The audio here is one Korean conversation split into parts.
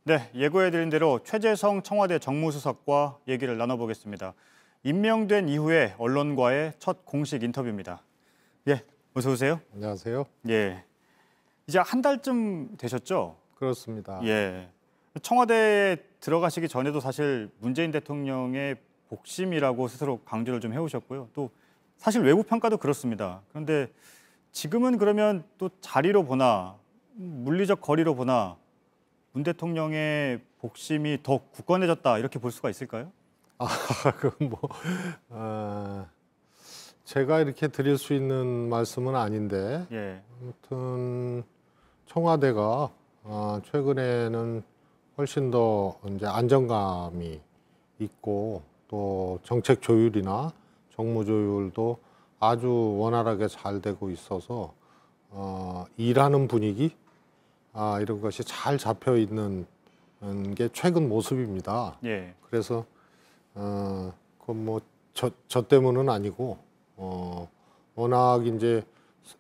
네, 예고해드린 대로 최재성 청와대 정무수석과 얘기를 나눠보겠습니다. 임명된 이후에 언론과의 첫 공식 인터뷰입니다. 예, 어서 오세요. 안녕하세요. 예, 이제 한 달쯤 되셨죠? 그렇습니다. 예, 청와대에 들어가시기 전에도 사실 문재인 대통령의 복심이라고 스스로 강조를 좀 해오셨고요. 또 사실 외부 평가도 그렇습니다. 그런데 지금은 그러면 또 자리로 보나 물리적 거리로 보나 문 대통령의 복심이 더 굳건해졌다 이렇게 볼 수가 있을까요? 그건 제가 이렇게 드릴 수 있는 말씀은 아닌데, 예, 아무튼 청와대가 최근에는 훨씬 더 이제 안정감이 있고 또 정책 조율이나 정무 조율도 아주 원활하게 잘 되고 있어서 일하는 분위기 이런 것이 잘 잡혀 있는 게 최근 모습입니다. 예, 그래서 그건 뭐 저 때문은 아니고 워낙 이제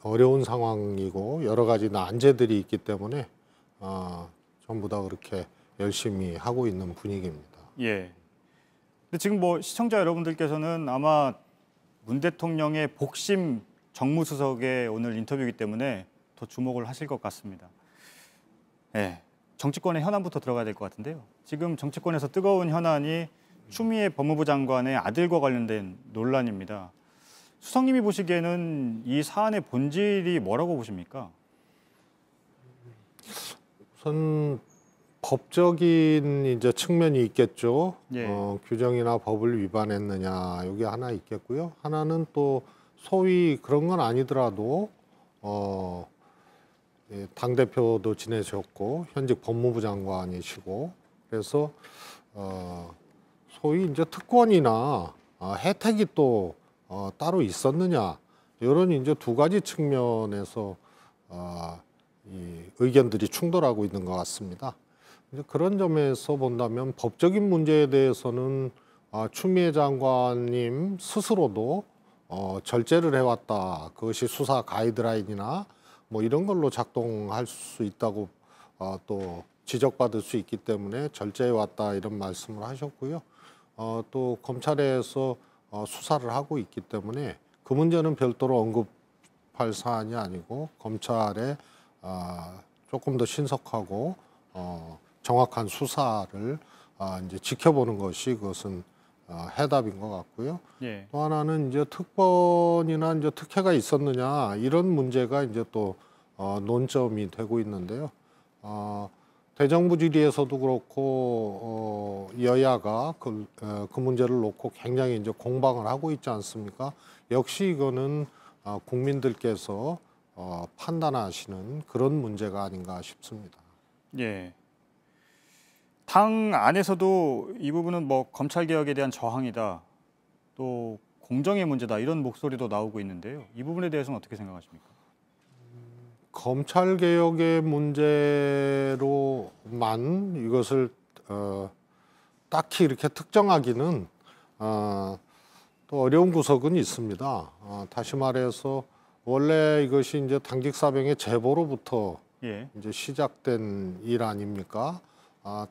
어려운 상황이고 여러 가지 난제들이 있기 때문에 전부 다 그렇게 열심히 하고 있는 분위기입니다. 예. 근데 지금 뭐 시청자 여러분들께서는 아마 문 대통령의 복심 정무수석의 오늘 인터뷰이기 때문에 더 주목을 하실 것 같습니다. 예, 정치권의 현안부터 들어가야 될 것 같은데요. 지금 정치권에서 뜨거운 현안이 추미애 법무부 장관의 아들과 관련된 논란입니다. 수석님이 보시기에는 이 사안의 본질이 뭐라고 보십니까? 우선 법적인 이제 측면이 있겠죠. 예. 규정이나 법을 위반했느냐 여기 하나 있겠고요. 하나는 또 소위 그런 건 아니더라도 당 대표도 지내셨고 현직 법무부 장관이시고 그래서 소위 이제 특권이나 혜택이 또 따로 있었느냐 이런 이제 두 가지 측면에서 이 의견들이 충돌하고 있는 것 같습니다. 이제 그런 점에서 본다면 법적인 문제에 대해서는 추미애 장관님 스스로도 절제를 해왔다. 그것이 수사 가이드라인이나 뭐 이런 걸로 작동할 수 있다고 또 지적받을 수 있기 때문에 절제해왔다 이런 말씀을 하셨고요. 또 검찰에서 수사를 하고 있기 때문에 그 문제는 별도로 언급할 사안이 아니고 검찰에 조금 더 신속하고 정확한 수사를 이제 지켜보는 것이 그것은 해답인 것 같고요. 예. 또 하나는 이제 특권이나 이제 특혜가 있었느냐 이런 문제가 이제 또 논점이 되고 있는데요. 대정부 질의에서도 그렇고 여야가 그 문제를 놓고 굉장히 이제 공방을 하고 있지 않습니까? 역시 이거는 국민들께서 판단하시는 그런 문제가 아닌가 싶습니다. 예. 당 안에서도 이 부분은 뭐 검찰 개혁에 대한 저항이다, 또 공정의 문제다 이런 목소리도 나오고 있는데요. 이 부분에 대해서는 어떻게 생각하십니까? 검찰 개혁의 문제로만 이것을 딱히 이렇게 특정하기는 또 어려운 구석은 있습니다. 다시 말해서 원래 이것이 이제 당직 사병의 제보로부터 예. 이제 시작된 일 아닙니까?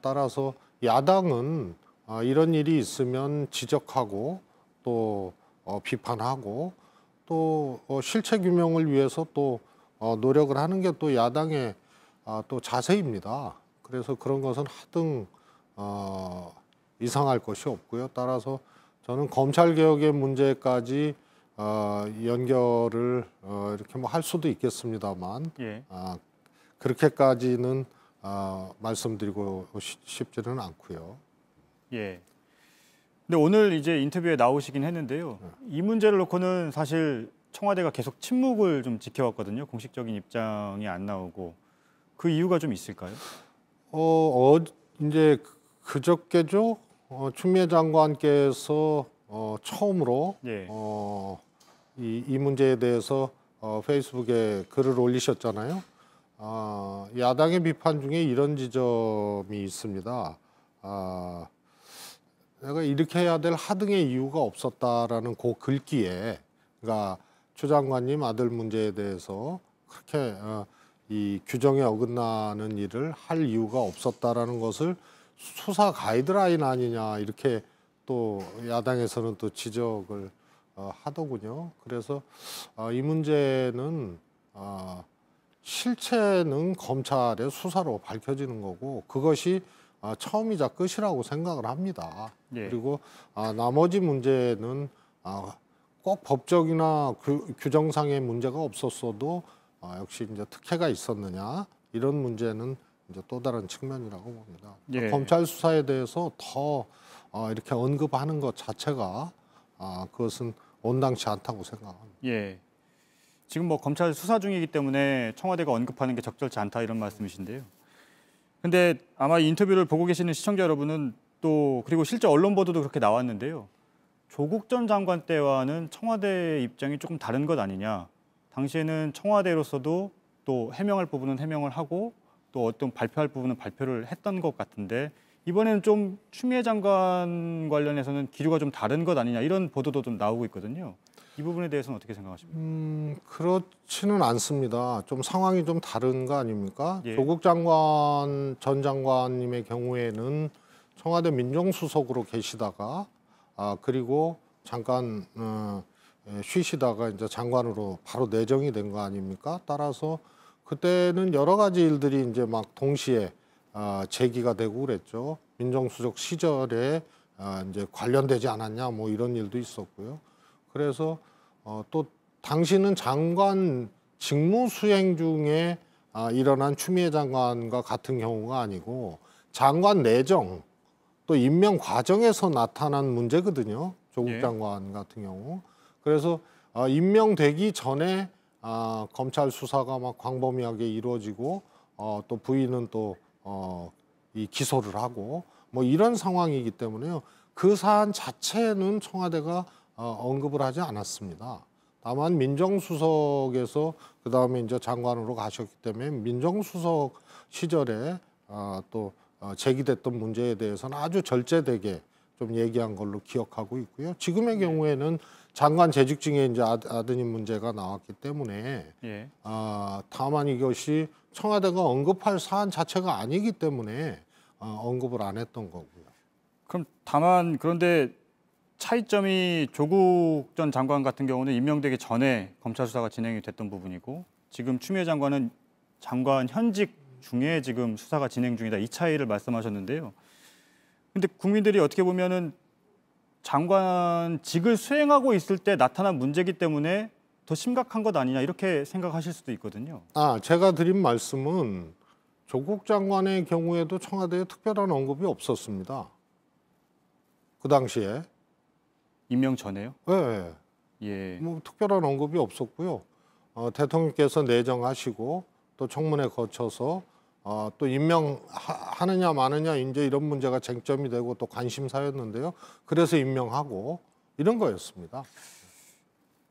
따라서 야당은 이런 일이 있으면 지적하고 또 비판하고 또 실체 규명을 위해서 또 노력을 하는 게 또 야당의 또 자세입니다. 그래서 그런 것은 하등 이상할 것이 없고요. 따라서 저는 검찰 개혁의 문제까지 연결을 이렇게 뭐 할 수도 있겠습니다만 예. 그렇게까지는 말씀드리고 싶지는 않고요. 예. 근데 오늘 이제 인터뷰에 나오시긴 했는데요. 이 문제를 놓고는 사실 청와대가 계속 침묵을 좀 지켜왔거든요. 공식적인 입장이 안 나오고 그 이유가 좀 있을까요? 이제 그저께죠. 추미애 장관께서 처음으로 예. 이 문제에 대해서 페이스북에 글을 올리셨잖아요. 야당의 비판 중에 이런 지점이 있습니다. 내가 이렇게 해야 될 하등의 이유가 없었다라는 그 글귀에, 그러니까 추 장관님 아들 문제에 대해서 그렇게 이 규정에 어긋나는 일을 할 이유가 없었다라는 것을 수사 가이드라인 아니냐 이렇게 또 야당에서는 또 지적을 하더군요. 그래서 이 문제는 실체는 검찰의 수사로 밝혀지는 거고 그것이 처음이자 끝이라고 생각을 합니다. 예. 그리고 나머지 문제는 꼭 법적이나 규정상의 문제가 없었어도 역시 이제 특혜가 있었느냐 이런 문제는 이제 또 다른 측면이라고 봅니다. 예. 검찰 수사에 대해서 더 이렇게 언급하는 것 자체가 그것은 온당치 않다고 생각합니다. 예. 지금 뭐 검찰 수사 중이기 때문에 청와대가 언급하는 게 적절치 않다 이런 말씀이신데요. 근데 아마 이 인터뷰를 보고 계시는 시청자 여러분은 또 그리고 실제 언론 보도도 그렇게 나왔는데요. 조국 전 장관 때와는 청와대 입장이 조금 다른 것 아니냐. 당시에는 청와대로서도 또 해명할 부분은 해명을 하고 또 어떤 발표할 부분은 발표를 했던 것 같은데 이번에는 좀 추미애 장관 관련해서는 기류가 좀 다른 것 아니냐 이런 보도도 좀 나오고 있거든요. 이 부분에 대해서는 어떻게 생각하십니까? 그렇지는 않습니다. 좀 상황이 좀 다른 거 아닙니까? 예. 조국 장관 전 장관님의 경우에는 청와대 민정수석으로 계시다가 그리고 잠깐 쉬시다가 이제 장관으로 바로 내정이 된 거 아닙니까? 따라서 그때는 여러 가지 일들이 이제 막 동시에 제기가 되고 그랬죠. 민정수석 시절에 이제 관련되지 않았냐 뭐 이런 일도 있었고요. 그래서 또 당시는 장관 직무 수행 중에 일어난 추미애 장관과 같은 경우가 아니고 장관 내정 또 임명 과정에서 나타난 문제거든요. 조국 예. 장관 같은 경우. 그래서 임명되기 전에 검찰 수사가 막 광범위하게 이루어지고 또 부인은 또 이 기소를 하고 뭐 이런 상황이기 때문에요. 그 사안 자체는 청와대가 언급을 하지 않았습니다. 다만 민정수석에서 그 다음에 이제 장관으로 가셨기 때문에 민정수석 시절에 또 제기됐던 문제에 대해서는 아주 절제되게 좀 얘기한 걸로 기억하고 있고요. 지금의 경우에는 장관 재직 중에 이제 아드님 문제가 나왔기 때문에 예. 다만 이것이 청와대가 언급할 사안 자체가 아니기 때문에 언급을 안 했던 거고요. 그럼 다만 그런데 차이점이 조국 전 장관 같은 경우는 임명되기 전에 검찰 수사가 진행이 됐던 부분이고 지금 추미애 장관은 장관 현직 중에 지금 수사가 진행 중이다. 이 차이를 말씀하셨는데요. 근데 국민들이 어떻게 보면은 장관직을 수행하고 있을 때 나타난 문제이기 때문에 더 심각한 것 아니냐 이렇게 생각하실 수도 있거든요. 제가 드린 말씀은 조국 장관의 경우에도 청와대에 특별한 언급이 없었습니다. 그 당시에. 임명 전에요? 네. 예. 뭐 특별한 언급이 없었고요. 대통령께서 내정하시고 또 청문회 거쳐서 또 임명하느냐 마느냐 이제 이런 문제가 쟁점이 되고 또 관심사였는데요. 그래서 임명하고 이런 거였습니다.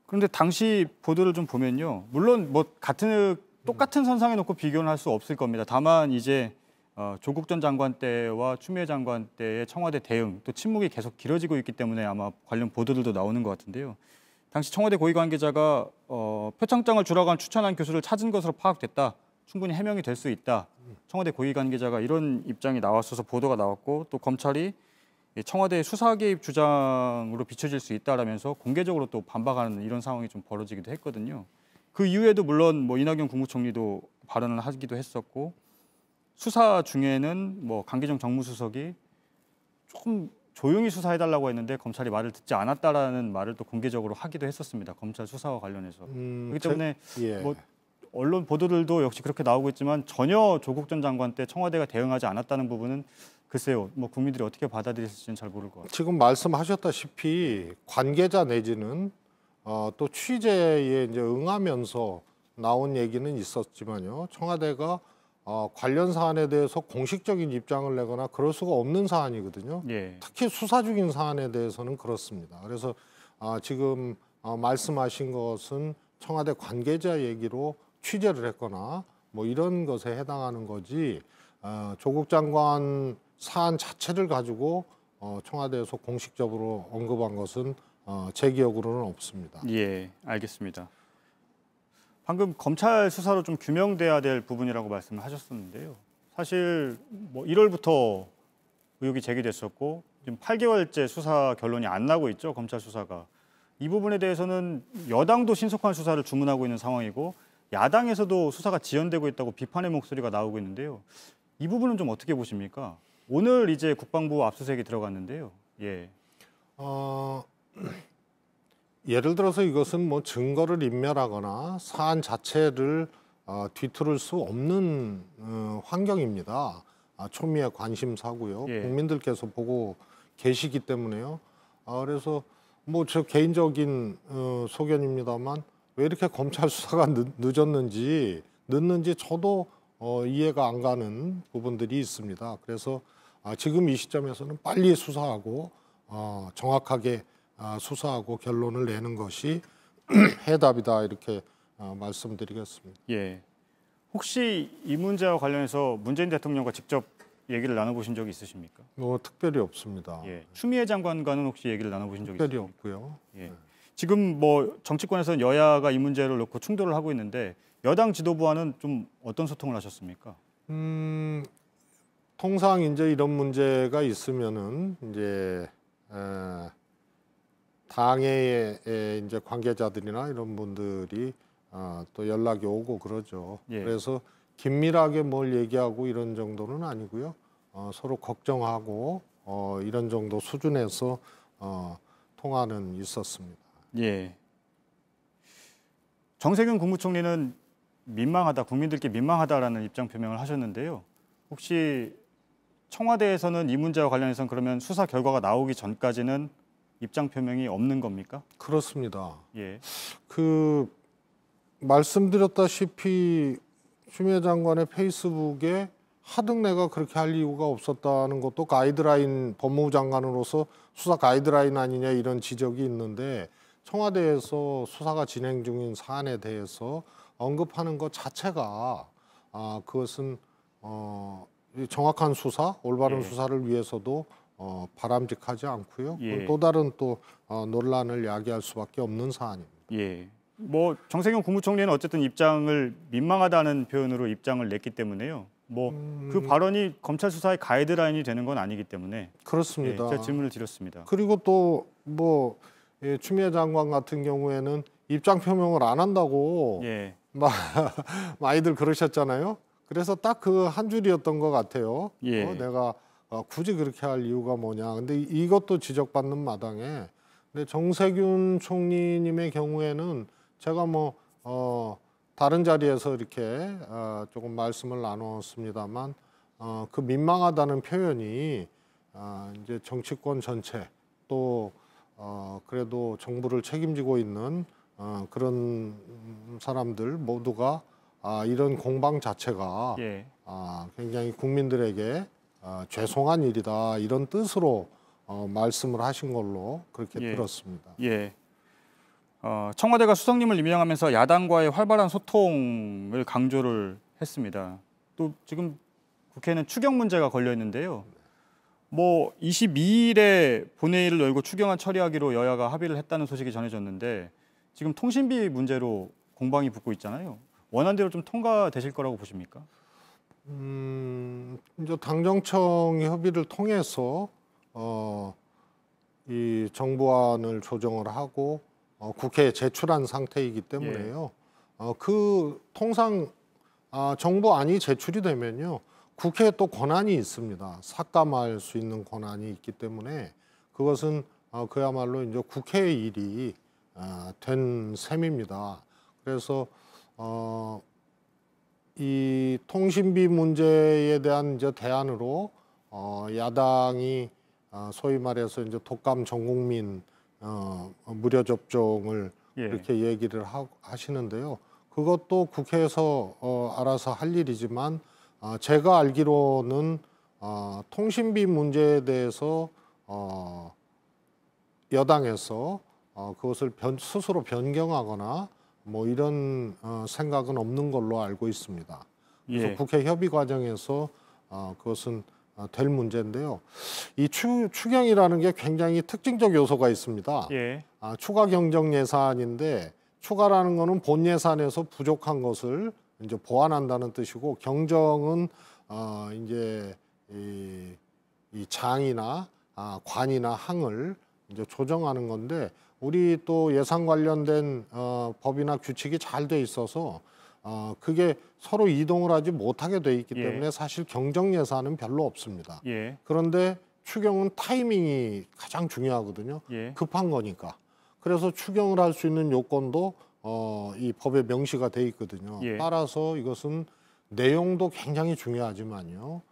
그런데 당시 보도를 좀 보면요. 물론 뭐 똑같은 선상에 놓고 비교는 할 수 없을 겁니다. 다만 이제 조국 전 장관 때와 추미애 장관 때의 청와대 대응 또 침묵이 계속 길어지고 있기 때문에 아마 관련 보도들도 나오는 것 같은데요. 당시 청와대 고위 관계자가 표창장을 주라고 추천한 교수를 찾은 것으로 파악됐다. 충분히 해명이 될 수 있다. 청와대 고위 관계자가 이런 입장이 나왔어서 보도가 나왔고 또 검찰이 청와대 수사 개입 주장으로 비춰질 수 있다라면서 공개적으로 또 반박하는 이런 상황이 좀 벌어지기도 했거든요. 그 이후에도 물론 뭐 이낙연 국무총리도 발언을 하기도 했었고 수사 중에는 뭐 강기정 정무수석이 조금 조용히 수사해달라고 했는데 검찰이 말을 듣지 않았다라는 말을 또 공개적으로 하기도 했었습니다. 검찰 수사와 관련해서. 그렇기 때문에 뭐 언론 보도들도 역시 그렇게 나오고 있지만 전혀 조국 전 장관 때 청와대가 대응하지 않았다는 부분은 글쎄요, 뭐 국민들이 어떻게 받아들일지는 잘 모를 것 같아요. 지금 말씀하셨다시피 관계자 내지는 또 취재에 이제 응하면서 나온 얘기는 있었지만요. 청와대가 관련 사안에 대해서 공식적인 입장을 내거나 그럴 수가 없는 사안이거든요. 예. 특히 수사 중인 사안에 대해서는 그렇습니다. 그래서 지금 말씀하신 것은 청와대 관계자 얘기로 취재를 했거나 뭐 이런 것에 해당하는 거지 조국 장관 사안 자체를 가지고 청와대에서 공식적으로 언급한 것은 제 기억으로는 없습니다. 예, 알겠습니다. 방금 검찰 수사로 좀 규명돼야 될 부분이라고 말씀을 하셨었는데요. 사실 뭐 1월부터 의혹이 제기됐었고 지금 8개월째 수사 결론이 안 나고 있죠. 검찰 수사가. 이 부분에 대해서는 여당도 신속한 수사를 주문하고 있는 상황이고 야당에서도 수사가 지연되고 있다고 비판의 목소리가 나오고 있는데요. 이 부분은 좀 어떻게 보십니까? 오늘 이제 국방부 압수수색이 들어갔는데요. 예. 예를 들어서 이것은 뭐 증거를 인멸하거나 사안 자체를 뒤틀을 수 없는 환경입니다. 초미의 관심사고요. 예. 국민들께서 보고 계시기 때문에요. 그래서 뭐 저 개인적인 소견입니다만 왜 이렇게 검찰 수사가 늦었는지 저도 이해가 안 가는 부분들이 있습니다. 그래서 지금 이 시점에서는 빨리 수사하고 정확하게 수사하고 결론을 내는 것이 해답이다 이렇게 말씀드리겠습니다. 예. 혹시 이 문제와 관련해서 문재인 대통령과 직접 얘기를 나눠보신 적이 있으십니까? 뭐 특별히 없습니다. 예. 추미애 장관과는 혹시 얘기를 나눠보신 적이 특별히 있습니까? 없고요. 예. 지금 뭐 정치권에서는 여야가 이 문제를 놓고 충돌을 하고 있는데 여당 지도부와는 좀 어떤 소통을 하셨습니까? 통상 이제 이런 문제가 있으면은 이제 당의 이제 관계자들이나 이런 분들이 또 연락이 오고 그러죠. 예. 그래서 긴밀하게 뭘 얘기하고 이런 정도는 아니고요. 서로 걱정하고 이런 정도 수준에서 통화는 있었습니다. 예. 정세균 국무총리는 민망하다, 국민들께 민망하다라는 입장 표명을 하셨는데요. 혹시 청와대에서는 이 문제와 관련해서는 그러면 수사 결과가 나오기 전까지는 입장 표명이 없는 겁니까? 그렇습니다. 예. 그 말씀드렸다시피 추미애 장관의 페이스북에 하등 내가 그렇게 할 이유가 없었다는 것도 가이드라인, 법무부 장관으로서 수사 가이드라인 아니냐 이런 지적이 있는데 청와대에서 수사가 진행 중인 사안에 대해서 언급하는 것 자체가 그것은 정확한 수사, 올바른 예. 수사를 위해서도 바람직하지 않고요. 예. 또 다른 논란을 야기할 수밖에 없는 사안입니다. 예. 뭐 정세균 국무총리는 어쨌든 입장을 민망하다는 표현으로 입장을 냈기 때문에요. 뭐 그 발언이 검찰 수사의 가이드라인이 되는 건 아니기 때문에 그렇습니다. 예, 제가 질문을 드렸습니다. 그리고 또 뭐 추미애 장관 같은 경우에는 입장 표명을 안 한다고 예. 많이들 그러셨잖아요. 그래서 딱 그 한 줄이었던 것 같아요. 예. 내가 굳이 그렇게 할 이유가 뭐냐. 근데 이것도 지적받는 마당에 근데 정세균 총리님의 경우에는 제가 뭐 다른 자리에서 이렇게 조금 말씀을 나눴습니다만 그 민망하다는 표현이 이제 정치권 전체 또 그래도 정부를 책임지고 있는 그런 사람들 모두가 이런 공방 자체가 예. 굉장히 국민들에게 죄송한 일이다 이런 뜻으로 말씀을 하신 걸로 그렇게 예. 들었습니다. 예. 청와대가 수석님을 임명하면서 야당과의 활발한 소통을 강조를 했습니다. 또 지금 국회는 추경 문제가 걸려 있는데요. 뭐 22일에 본회의를 열고 추경안 처리하기로 여야가 합의를 했다는 소식이 전해졌는데 지금 통신비 문제로 공방이 붙고 있잖아요. 원안대로 좀 통과되실 거라고 보십니까? 이제 당정청 협의를 통해서 이 정부안을 조정을 하고 국회에 제출한 상태이기 때문에요. 그 통상 정부안이 제출이 되면요, 국회에 또 권한이 있습니다. 삭감할 수 있는 권한이 있기 때문에 그것은 그야말로 이제 국회의 일이 된 셈입니다. 그래서 이 통신비 문제에 대한 이제 대안으로 야당이 소위 말해서 이제 독감 전 국민 무료 접종을 예. 이렇게 얘기를 하시는데요. 그것도 국회에서 알아서 할 일이지만 제가 알기로는 통신비 문제에 대해서 여당에서 그것을 스스로 변경하거나 뭐 이런 생각은 없는 걸로 알고 있습니다. 그래서 예. 국회 협의 과정에서 그것은 될 문제인데요. 이 추경이라는 게 굉장히 특징적 요소가 있습니다. 예. 추가 경정 예산인데 추가라는 거는 본 예산에서 부족한 것을 이제 보완한다는 뜻이고, 경정은 이제 이 장이나 관이나 항을 이제 조정하는 건데, 우리 또 예산 관련된 법이나 규칙이 잘 돼 있어서 그게 서로 이동을 하지 못하게 돼 있기 예. 때문에 사실 경정 예산은 별로 없습니다. 예. 그런데 추경은 타이밍이 가장 중요하거든요. 예. 급한 거니까. 그래서 추경을 할 수 있는 요건도 이 법에 명시가 돼 있거든요. 예. 따라서 이것은 내용도 굉장히 중요하지만요.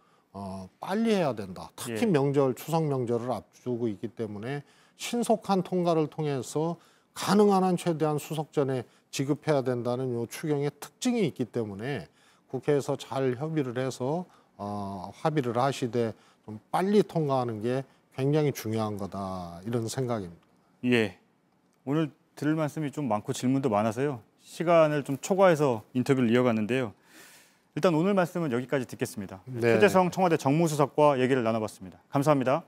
빨리 해야 된다. 특히 예. 명절, 추석 명절을 앞두고 있기 때문에 신속한 통과를 통해서 가능한 한 최대한 수석 전에 지급해야 된다는 요 추경의 특징이 있기 때문에 국회에서 잘 협의를 해서 합의를 하시되 좀 빨리 통과하는 게 굉장히 중요한 거다, 이런 생각입니다. 예. 오늘 들을 말씀이 좀 많고 질문도 많아서요. 시간을 좀 초과해서 인터뷰를 이어갔는데요. 일단 오늘 말씀은 여기까지 듣겠습니다. 네. 최재성 청와대 정무수석과 얘기를 나눠봤습니다. 감사합니다.